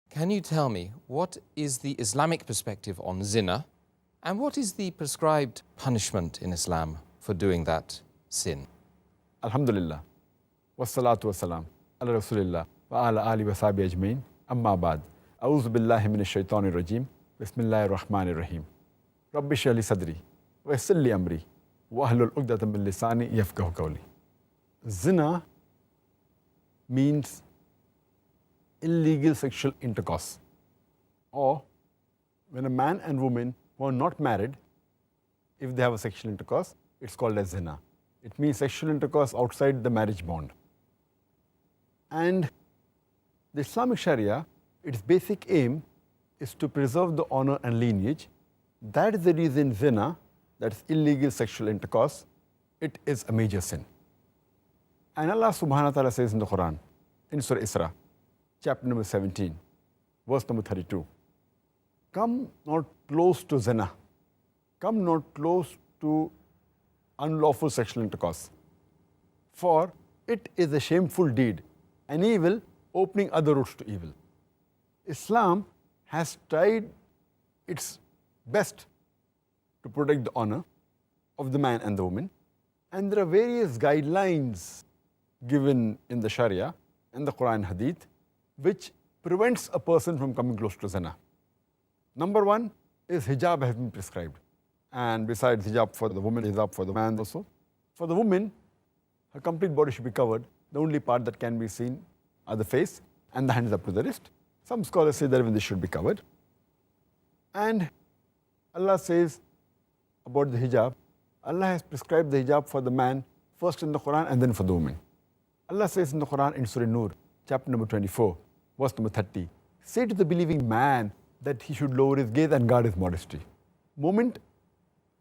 Can you tell me what is the Islamic perspective on zina and what is the prescribed punishment in Islam for doing that sin? Alhamdulillah. Wassalatu wassalam. Ala Rasulillah. Wa ala ali wa sahbihi ajmeen. Amma ba'd. A'udhu billahi minash shaitanir rajim. Bismillahir rahmanir rahim. Rabbi shrah li sadri. Wa yassir li amri. Wa ahlul uqdatan min lisani yafqahu qawli. Zina means illegal sexual intercourse, or when a man and woman who are not married, if they have a sexual intercourse, it's called as zina. It means sexual intercourse outside the marriage bond. And the Islamic Sharia, its basic aim is to preserve the honor and lineage. That is the reason zina, that's illegal sexual intercourse, it is a major sin. And Allah subhanahu wa ta'ala says in the Quran, in Surah Isra, chapter number 17, verse number 32, come not close to zina, come not close to unlawful sexual intercourse, for it is a shameful deed, an evil opening other routes to evil. Islam has tried its best to protect the honor of the man and the woman, and there are various guidelines given in the Sharia and the Quran Hadith which prevents a person from coming close to zina. Number one is hijab has been prescribed. And besides hijab for the woman, hijab for the man also. For the woman, her complete body should be covered. The only part that can be seen are the face and the hands up to the wrist. Some scholars say that even this should be covered. And Allah says about the hijab, Allah has prescribed the hijab for the man first in the Quran and then for the woman. Allah says in the Quran in Surah Nur, chapter number 24, verse number 30, say to the believing man that he should lower his gaze and guard his modesty. Moment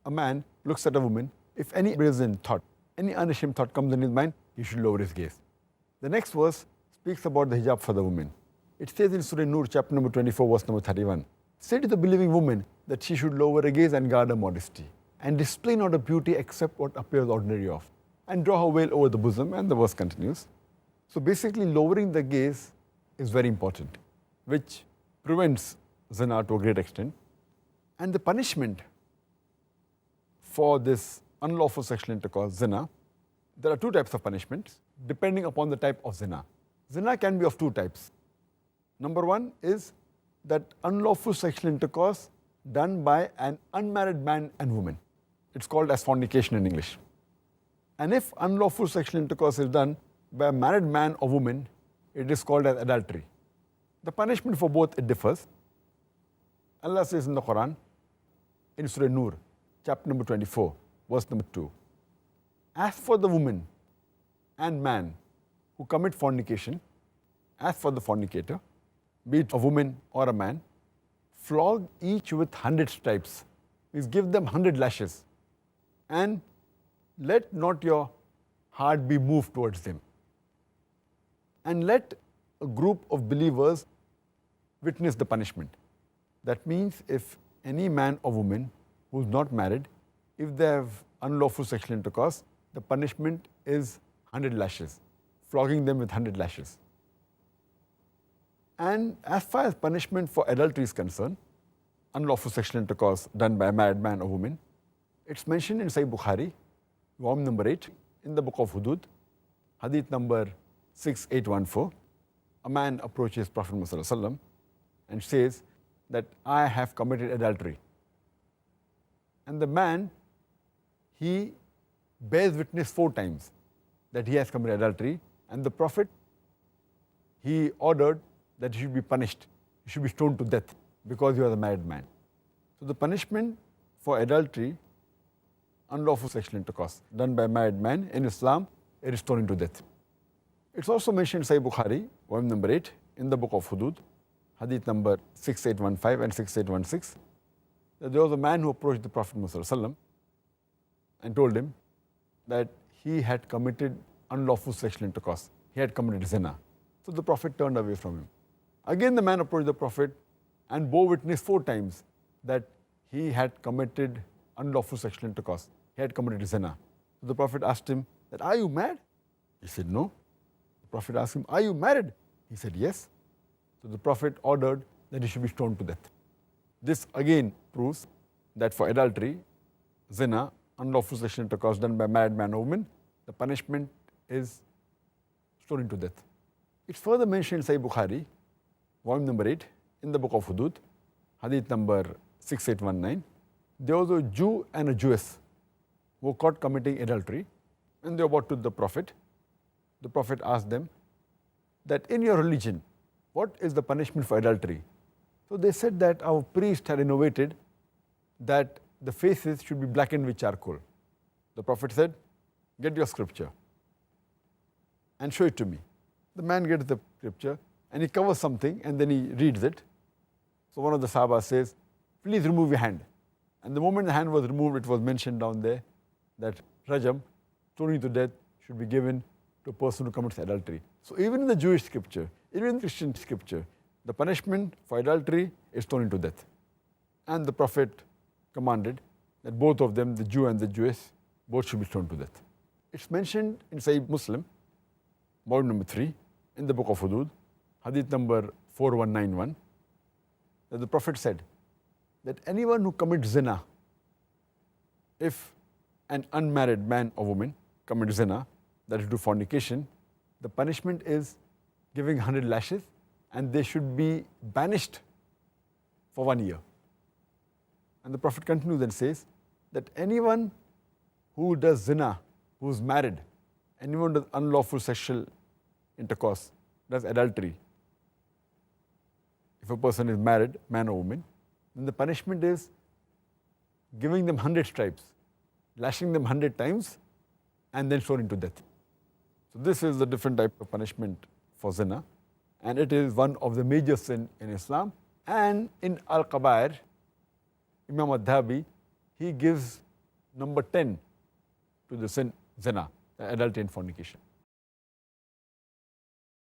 a man looks at a woman, if any brazen thought, any unashamed thought comes in his mind, he should lower his gaze. The next verse speaks about the hijab for the woman. It says in Surah Nur, chapter number 24, verse number 31, say to the believing woman that she should lower her gaze and guard her modesty, and display not her beauty except what appears ordinary of, and draw her veil over the bosom, and the verse continues. So basically lowering the gaze is very important, which prevents zina to a great extent. And the punishment for this unlawful sexual intercourse, zina, there are two types of punishments depending upon the type of zina. Zina can be of two types. Number one is that unlawful sexual intercourse done by an unmarried man and woman. It's called as fornication in English. And if unlawful sexual intercourse is done by a married man or woman, it is called as adultery. The punishment for both, it differs. Allah says in the Quran, in Surah Nur, chapter number 24, verse number 2, as for the woman and man who commit fornication, as for the fornicator, be it a woman or a man, flog each with 100 stripes, means give them 100 lashes, and let not your heart be moved towards them. And let a group of believers witness the punishment. That means if any man or woman who is not married, if they have unlawful sexual intercourse, the punishment is 100 lashes, flogging them with 100 lashes. And as far as punishment for adultery is concerned, unlawful sexual intercourse done by a married man or woman, it's mentioned in Sahih Bukhari, volume number 8, in the book of Hudud, hadith number 6814, a man approaches Prophet Muhammad ﷺ and says that I have committed adultery. And the man, he bears witness 4 times that he has committed adultery, and the Prophet, he ordered that he should be punished, he should be stoned to death because he was a married man. So the punishment for adultery, unlawful sexual intercourse done by a married man in Islam, it is stoned to death. It's also mentioned in Sahih Bukhari, volume number 8, in the book of Hudud, hadith number 6815 and 6816, that there was a man who approached the Prophet Muhammad ﷺ and told him that he had committed unlawful sexual intercourse. He had committed zina. So the Prophet turned away from him. Again the man approached the Prophet and bore witness 4 times that he had committed unlawful sexual intercourse. He had committed zina. So the Prophet asked him that, are you mad? He said, no. The Prophet asked him, are you married? He said, yes. So the Prophet ordered that he should be stoned to death. This again proves that for adultery, zina, unlawful sexual intercourse done by a married man or woman, the punishment is stoning to death. It's further mentioned in Sahih Bukhari, volume number 8, in the book of Hudud, hadith number 6819. There was a Jew and a Jewess who were caught committing adultery, and they were brought to the Prophet. The Prophet asked them that in your religion, what is the punishment for adultery? So they said that our priest had innovated that the faces should be blackened with charcoal. The Prophet said, get your scripture and show it to me. The man gets the scripture and he covers something and then he reads it. So one of the Sahaba says, please remove your hand. And the moment the hand was removed, it was mentioned down there that Rajam, stoning to death, should be given to a person who commits adultery. So even in the Jewish scripture, even in the Christian scripture, the punishment for adultery is stoning to death. And the Prophet commanded that both of them, the Jew and the Jewess, both should be stoned to death. It's mentioned in Sahih Muslim, volume number 3, in the book of Hudud, hadith number 4191, that the Prophet said that anyone who commits zina, if an unmarried man or woman commits zina, that is do fornication, the punishment is giving 100 lashes and they should be banished for 1 year. And the Prophet continues and says that anyone who does zina, who is married, anyone who does unlawful sexual intercourse, does adultery, if a person is married, man or woman, then the punishment is giving them 100 stripes, lashing them 100 times, and then stoning to death. So this is the different type of punishment for zina, and it is one of the major sin in Islam. And in Al-Kabair, Imam Adhabi, he gives number 10 to the sin zina, adultery and fornication.